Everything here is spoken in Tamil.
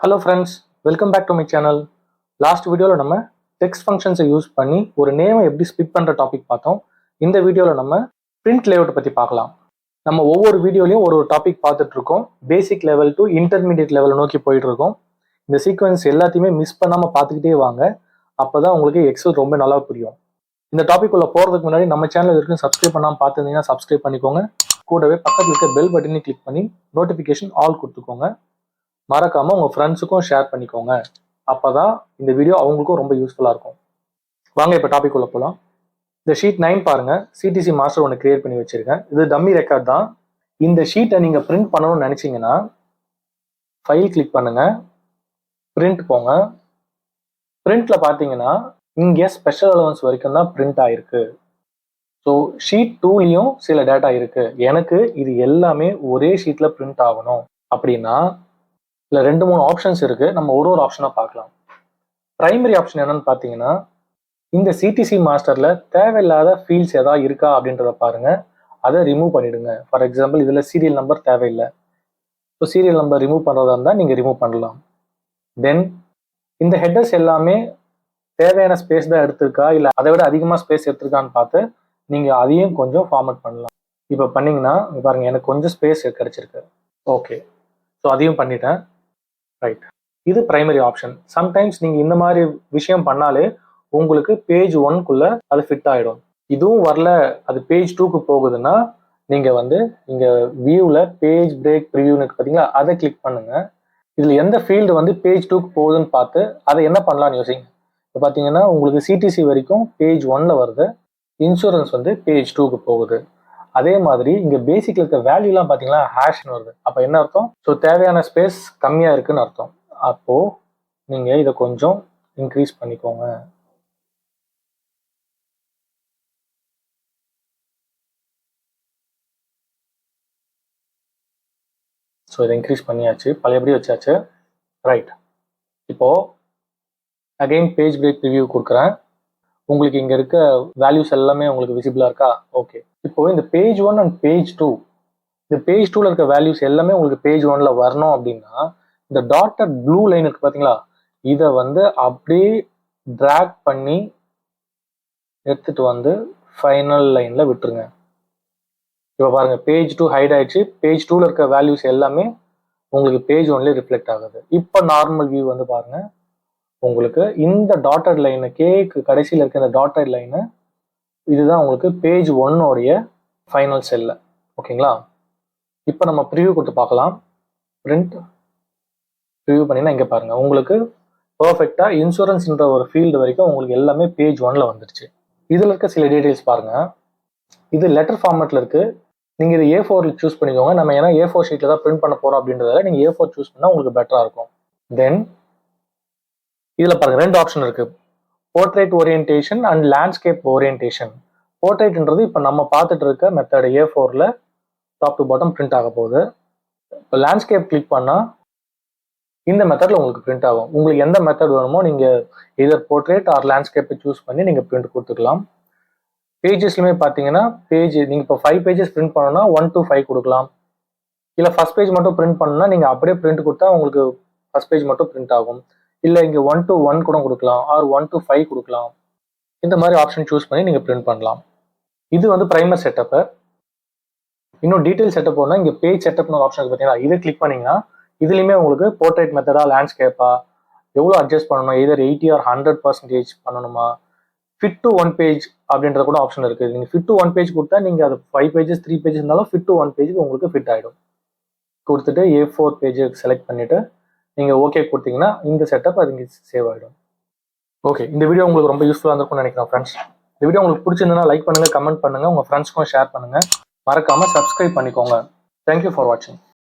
Hello friends, welcome back to my channel. Last வீடியோவில் நம்ம டெக்ஸ்ட் ஃபங்க்ஷன்ஸை யூஸ் பண்ணி ஒரு நேமை எப்படி ஸ்பிட் பண்ணுற டாபிக் பார்த்தோம். இந்த வீடியோவில் நம்ம பிரிண்ட் லேஅவுட் பற்றி பார்க்கலாம். நம்ம ஒவ்வொரு வீடியோலையும் ஒரு டாபிக் பார்த்துட்டு இருக்கோம். Basic level to intermediate level நோக்கி போயிட்டு இருக்கோம். இந்த சீக்வன்ஸ் எல்லாத்தையுமே மிஸ் பண்ணாமல் பார்த்துக்கிட்டே வாங்க. அப்போ தான் உங்களுக்கு எக்ஸல் ரொம்ப நல்லா புரியும். இந்த டாபிக் உள்ள போகிறதுக்கு முன்னாடி நம்ம சேனல் வரைக்கும் சப்ஸ்கிரைப் பண்ணாமல் பார்த்துருந்தீங்கன்னா சப்ஸ்கிரைப் பண்ணிக்கோங்க. கூடவே பக்கத்தில் இருக்க பெல் பட்டனை கிளிக் பண்ணி நோட்டிஃபிகேஷன் ஆல் கொடுத்துக்கோங்க. மறக்காம உங்க ஃப்ரெண்ட்ஸுக்கும் ஷேர் பண்ணிக்கோங்க. அப்பதான் இந்த வீடியோ அவங்களுக்கும் ரொம்ப யூஸ்ஃபுல்லா இருக்கும். வாங்க இப்ப டாபிக் உள்ள போலாம். இந்த ஷீட் 9 பாருங்க. சிடிசி மாஸ்டர் ஒன்று கிரியேட் பண்ணி வச்சிருக்கேன். இது டம்மி ரெக்கார்ட் தான். இந்த ஷீட்டை நீங்க பிரிண்ட் பண்ணணும்னு நினைச்சீங்கன்னா ஃபைல் கிளிக் பண்ணுங்க, பிரிண்ட் போங்க. பிரிண்ட்ல பாத்தீங்கன்னா இங்க ஸ்பெஷல் அலவன்ஸ் வரைக்கும் தான் பிரிண்ட் ஆயிருக்கு. ஸோ ஷீட் 2லயும் சில டேட்டா இருக்கு. எனக்கு இது எல்லாமே ஒரே ஷீட்ல பிரிண்ட் ஆகணும் அப்படின்னா இல்லை 2-3 ஆப்ஷன்ஸ் இருக்கு. நம்ம ஒரு ஆப்ஷனா பார்க்கலாம். பிரைமரி ஆப்ஷன் என்னன்னு பார்த்தீங்கன்னா, இந்த சிடிசி மாஸ்டர்ல தேவையில்லாத ஃபீல்ட்ஸ் ஏதாவது இருக்கா அப்படின்றத பாருங்க. அதை ரிமூவ் பண்ணிடுங்க. ஃபார் எக்ஸாம்பிள் இதுல சீரியல் நம்பர் தேவையில்லை. ஸோ சீரியல் நம்பர் ரிமூவ் பண்றதா இருந்தால் நீங்க ரிமூவ் பண்ணலாம். தென் இந்த ஹெட்டர்ஸ் எல்லாமே தேவையான ஸ்பேஸ் தான் எடுத்திருக்கா இல்லை அதை விட அதிகமாக ஸ்பேஸ் எடுத்திருக்கான்னு பார்த்து நீங்க அதையும் கொஞ்சம் ஃபார்மட் பண்ணலாம். இப்போ பண்ணீங்கன்னா பாருங்க, எனக்கு கொஞ்சம் ஸ்பேஸ் கிடைச்சிருக்கு. ஓகே, ஸோ அதையும் பண்ணிட்டேன். ரைட், இது பிரைமரி ஆப்ஷன். சம்டைம்ஸ் நீங்க இந்த மாதிரி விஷயம் பண்ணாலே உங்களுக்கு பேஜ் 1க்குள்ள அது ஃபிட் ஆயிடும். இதுவும் வரல, அது பேஜ் 2க்கு போகுதுன்னா நீங்க இங்க வியூல பேஜ் பிரேக் ப்ரிவியூன்னு இருக்கு பாத்தீங்களா, அதை கிளிக் பண்ணுங்க. இதுல எந்த ஃபீல்டு பேஜ் 2க்கு போகுதுன்னு பார்த்து அதை என்ன பண்ணலாம்னு யோசிங்க. இப்போ பாத்தீங்கன்னா உங்களுக்கு சிடிசி வரைக்கும் பேஜ் 1ல வருது, இன்சூரன்ஸ் பேஜ் 2க்கு போகுது. அதே மாதிரி இங்க பேசிக்ல இருக்க வேல்யூலாம் பாத்தீங்களா ஹேஷ்னு வருது. அப்ப என்ன அர்த்தம்? ஸோ தேவையான ஸ்பேஸ் கம்மியா இருக்குன்னு அர்த்தம். அப்போ நீங்க இதை கொஞ்சம் இன்க்ரீஸ் பண்ணிக்கோங்க. ஸோ இதை இன்க்ரீஸ் பண்ணியாச்சு, பழையபடி வச்சாச்சு. ரைட், இப்போ அகைன் பேஜ் பிரேக் ரிவ்யூ கொடுக்குறேன். உங்களுக்கு இங்க இருக்க வேல்யூஸ் எல்லாமே உங்களுக்கு விசிபிளா இருக்கா? ஓகே. இப்போ இந்த பேஜ் 1 அண்ட் பேஜ் 2, இந்த பேஜ் 2ல இருக்க வேல்யூஸ் எல்லாமே உங்களுக்கு பேஜ் 1ல வரணும் அப்படின்னா இந்த டாட்டட் ப்ளூ லைன் இருக்கு பாத்தீங்களா, இதை அப்படியே டிராக் பண்ணி எடுத்துட்டு ஃபைனல் லைன்ல விட்டுருங்க. இப்போ பாருங்க, பேஜ் 2 ஹைட் ஆயிடுச்சு. பேஜ் 2ல இருக்க வேல்யூஸ் எல்லாமே உங்களுக்கு பேஜ் 1ல ரிஃப்ளெக்ட் ஆகுது. இப்போ நார்மல் வியூ பாருங்க, உங்களுக்கு இந்த டாட்டட் லைனு கேக்கு கடைசியில் இருக்க இந்த டாட்டட் லைனு இதுதான் உங்களுக்கு பேஜ் 1 ஃபைனல் செல்ல. ஓகேங்களா? இப்போ நம்ம ப்ரிவியூ கொடுத்து பார்க்கலாம். பிரிண்ட் ப்ரிவியூ பண்ணினா இங்கே பாருங்க, உங்களுக்கு பர்ஃபெக்டா இன்சூரன்ஸ்ன்ற ஒரு ஃபீல்டு வரைக்கும் உங்களுக்கு எல்லாமே பேஜ் 1ல வந்துருச்சு. இதுல இருக்க சில டீடைல்ஸ் பாருங்க. இது லெட்டர் ஃபார்மேட்ல இருக்கு. நீங்க இது A4 சூஸ் பண்ணிக்கோங்க. நம்ம ஏன்னா A4 ஷீட்ல தான் பிரிண்ட் பண்ண போறோம் அப்படின்றதால நீங்க A4 சூஸ் பண்ணா உங்களுக்கு பெட்டரா இருக்கும். தென் இதுல பாருங்க 2 ஆப்ஷன் இருக்கு, portrait orientation and landscape orientation. போர்ட்ரேட்ன்றது இப்போ நம்ம பார்த்துட்டு இருக்க மெத்தட் A4ல டாப் டு பாட்டம் பிரிண்ட் ஆக போகுது. இப்போ லேண்ட்ஸ்கேப் கிளிக் பண்ணா இந்த மெத்தட்ல உங்களுக்கு பிரிண்ட் ஆகும். உங்களுக்கு எந்த மெத்தட் வேணுமோ நீங்க எதர் போர்ட்ரேட் ஆர் லேண்ட்ஸ்கேப்பை சூஸ் பண்ணி நீங்க பிரிண்ட் கொடுத்துக்கலாம். பேஜஸ்லுமே பார்த்தீங்கன்னா பேஜ் நீங்க இப்போ 5 பேஜஸ் பிரிண்ட் பண்ணணும்னா 1 to 5 கொடுக்கலாம். இல்லை ஃபர்ஸ்ட் பேஜ் மட்டும் பிரிண்ட் பண்ணணும்னா நீங்க அப்படியே பிரிண்ட் கொடுத்தா உங்களுக்கு ஃபர்ஸ்ட் பேஜ் மட்டும் பிரிண்ட் ஆகும். இல்லை இங்க 1 to 1 கூட கொடுக்கலாம், ஆர் 1 to 5 கொடுக்கலாம். இந்த மாதிரி ஆப்ஷன் சூஸ் பண்ணி நீங்க பிரிண்ட் பண்ணலாம். இது பிரைமர் செட்டப். இன்னும் டீடைல் செட்டப் போனா இங்க பேஜ் செட்டப்னு ஒரு ஆப்ஷன் பார்த்தீங்கன்னா இதை கிளிக் பண்ணீங்கன்னா இதுலயுமே உங்களுக்கு போர்ட்ரேட் மெத்தடா லேண்ட்ஸ்கேப்பா எவ்வளோ அட்ஜஸ்ட் பண்ணணும், எதர் 80 or 100% பண்ணணுமா, ஃபிட் டு 1 பேஜ் அப்படின்ற கூட ஆப்ஷன் இருக்கு. நீங்க ஃபிட் டு 1 பேஜ் கொடுத்தா நீங்க அது 5 பேஜஸ் 3 பேஜஸ் இருந்தாலும் ஃபிட் டு 1 பேஜ் உங்களுக்கு ஃபிட் ஆயிடும். கொடுத்துட்டு A4 பேஜ் செலக்ட் பண்ணிட்டு நீங்க ஓகே கொடுத்தீங்கன்னா இந்த செட்டப் அது இங்க சேவ் ஆயிடும். ஓகே, இந்த வீடியோ உங்களுக்கு ரொம்ப யூஸ்ஃபுல்லா இருக்கும்னு நினைக்கிறேன் ஃப்ரெண்ட்ஸ். இந்த வீடியோ உங்களுக்கு பிடிச்சிருந்தா லைக் பண்ணுங்க, கமெண்ட் பண்ணுங்க, உங்க ஃப்ரெண்ட்ஸ்க்கும் ஷேர் பண்ணுங்க. மறக்காம சப்ஸ்கிரைப் பண்ணிக்கோங்க. தேங்க்யூ ஃபார் வாட்சிங்.